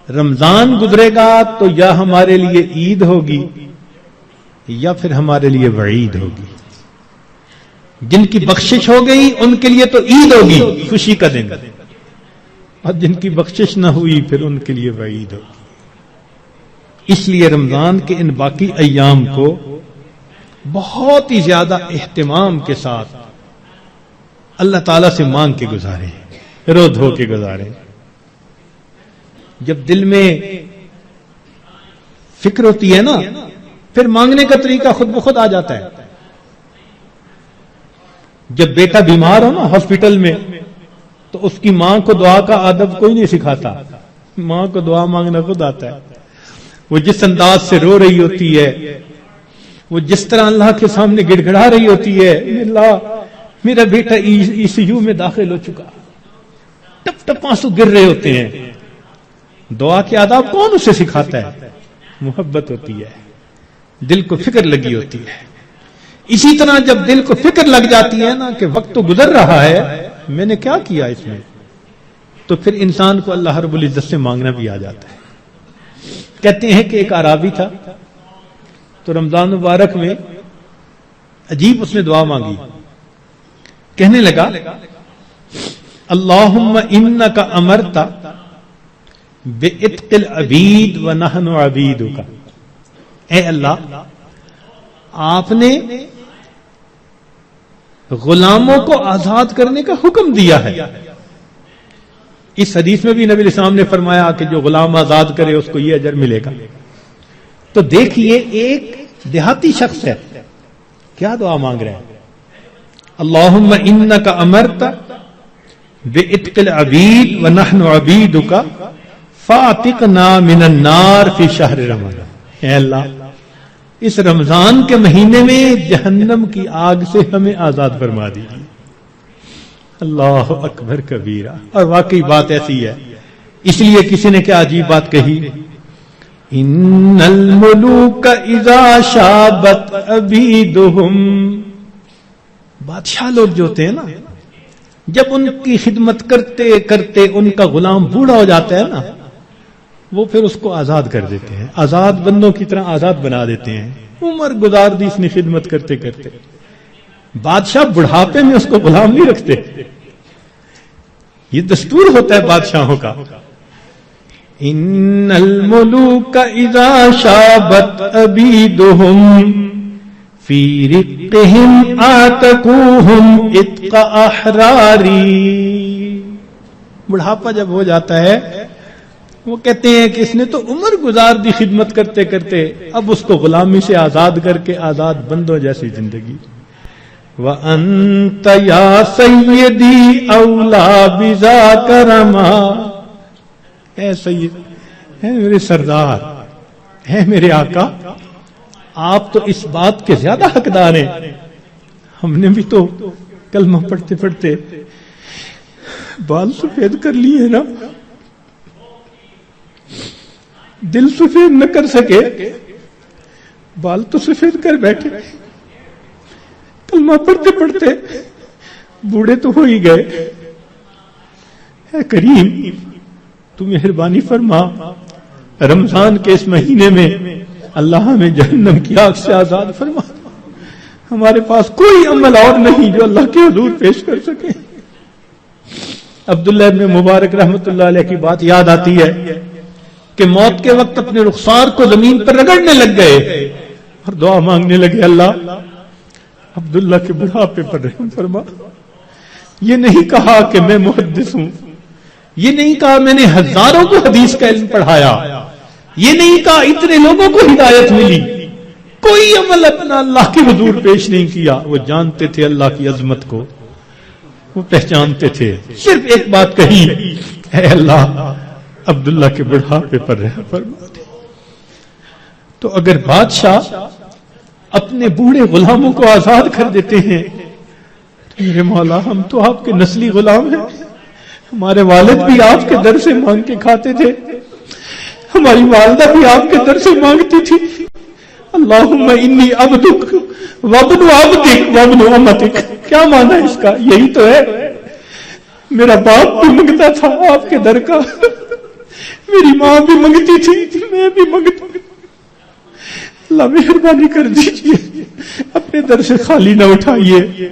رمضان گزرے گا تو یا ہمارے لیے عید ہوگی یا پھر ہمارے لیے وعید ہوگی. جن کی بخشش ہو گئی ان کے لیے تو عید ہوگی، خوشی کا دن، اور جن کی بخشش نہ ہوئی پھر ان کے لیے وعید ہوگی. اس لیے رمضان کے ان باقی ایام کو بہت ہی زیادہ اہتمام کے ساتھ اللہ تعالیٰ سے مانگ کے گزاریں، رو دھو کے گزاریں. جب دل میں فکر ہوتی ہے نا پھر مانگنے کا طریقہ خود بخود آ جاتا ہے. جب بیٹا بیمار ہو نا ہاسپٹل میں تو اس کی ماں کو دعا کا آدب کوئی نہیں سکھاتا، ماں کو دعا مانگنا خود آتا ہے. وہ جس انداز سے رو رہی ہوتی ہے، وہ جس طرح اللہ کے سامنے گڑ گڑا رہی ہوتی ہے، اللہ میرا بیٹا ECU میں داخل ہو چکا، ٹپ ٹپ آنسو گر رہے ہوتے ہیں. دعا کے آداب کون اسے سکھاتا ہے؟ محبت ہوتی ہے، دل کو فکر لگی ہوتی ہے. اسی طرح جب دل کو فکر لگ جاتی ہے نا کہ وقت تو گزر رہا ہے، میں نے کیا کیا اس میں، تو پھر انسان کو اللہ رب العزت سے مانگنا بھی آ جاتا ہے. کہتے ہیں کہ ایک اعرابی تھا تو رمضان مبارک میں عجیب اس نے دعا مانگی. کہنے لگا اللہم انک امرت بعتق العبید ونحن عبیدک. اے اللہ، آپ نے غلاموں کو آزاد کرنے کا حکم دیا ہے. اس حدیث میں بھی نبی علیہ السلام نے فرمایا کہ جو غلام آزاد کرے اس کو یہ اجر ملے گا. تو دیکھیے ایک دیہاتی شخص ہے کیا دعا مانگ رہے ہیں، اللہم انک امرت بعتق العبید ونحن عبیدک فاعتقنا من النار فی شہر رمضان. اے اللہ، اس رمضان کے مہینے میں جہنم کی آگ سے ہمیں آزاد فرما دیجیے. اللہ اکبر کبیرہ. اور واقعی بات ایسی ہے. اس لیے کسی نے کیا عجیب بات کہی، ان الملوک اذا شابت عبیدہم. بادشاہ لوگ جو ہوتے ہیں نا، جب ان کی خدمت کرتے کرتے ان کا غلام بوڑھا ہو جاتا ہے نا، وہ پھر اس کو آزاد کر دیتے ہیں، آزاد بندوں کی طرح آزاد بنا دیتے ہیں. عمر گزار دی اس نے خدمت کرتے کرتے. بادشاہ بڑھاپے میں اس کو غلام نہیں رکھتے، یہ دستور ہوتا ہے بادشاہوں کا. ان الملوک اذا شابت عبیدہم فی رقہم آتقوہم عتق احراری. بڑھاپا جب ہو جاتا ہے وہ کہتے ہیں کہ اس نے تو عمر گزار دی خدمت کرتے کرتے، اب اس کو غلامی سے آزاد کر کے آزاد بندوں جیسی زندگی. وَأَنْتَ يَا سَيِّدِي أَوْلَى بِذَاكَ رَمَا. اے سید، اے میرے سردار، اے میرے آقا، آپ تو اس بات کے زیادہ حقدار ہیں. ہم نے بھی تو کلمہ پڑھتے پڑھتے بال سفید کر لیے نا، دل سفید نہ کر سکے، بال تو سفید کر بیٹھے. کلمہ پڑھتے پڑھتے بوڑھے تو ہو ہی گئے. اے کریم، تو مہربانی فرما، رمضان کے اس مہینے میں اللہ ہمیں جہنم کی آگ سے آزاد فرما. ہمارے پاس کوئی عمل اور نہیں جو اللہ کے حضور پیش کر سکے. عبداللہ ابن مبارک رحمت اللہ علیہ کی بات یاد آتی ہے کہ موت کے وقت اپنے رخسار کو زمین پر رگڑنے لگ گئے اور دعا مانگنے لگے، اللہ عبداللہ کے بڑھاپے پر رحم فرما. یہ نہیں کہا کہ میں محدث ہوں، یہ نہیں کہا میں نے ہزاروں کو حدیث کا علم پڑھایا، یہ نہیں کہا اتنے لوگوں کو ہدایت ملی، کوئی عمل اپنا اللہ کے حضور پیش نہیں کیا. وہ جانتے تھے اللہ کی عظمت کو، وہ پہچانتے تھے. صرف ایک بات کہی، اے اللہ عبداللہ کے بڑھاپے پر رحم فرما دے. تو اگر بادشاہ اپنے بوڑھے غلاموں کو آزاد کر دیتے ہیں تو میرے مولا، ہم تو آپ کے نسلی غلام ہیں. ہمارے والد بھی آپ کے در سے مانگ کے کھاتے تھے، ہماری والدہ بھی آپ کے در سے مانگتی تھی. اللہم انی عبدک وابن عبدک وابن امتک. کیا مانا اس کا؟ یہی تو ہے، میرا باپ بھی مانگتا تھا آپ کے در کا، میری ماں بھی منگتی تھی، میں بھی منگتا ہوں، اللہ مہربانی کر دیجیے، اپنے در سے خالی نہ اٹھائیے۔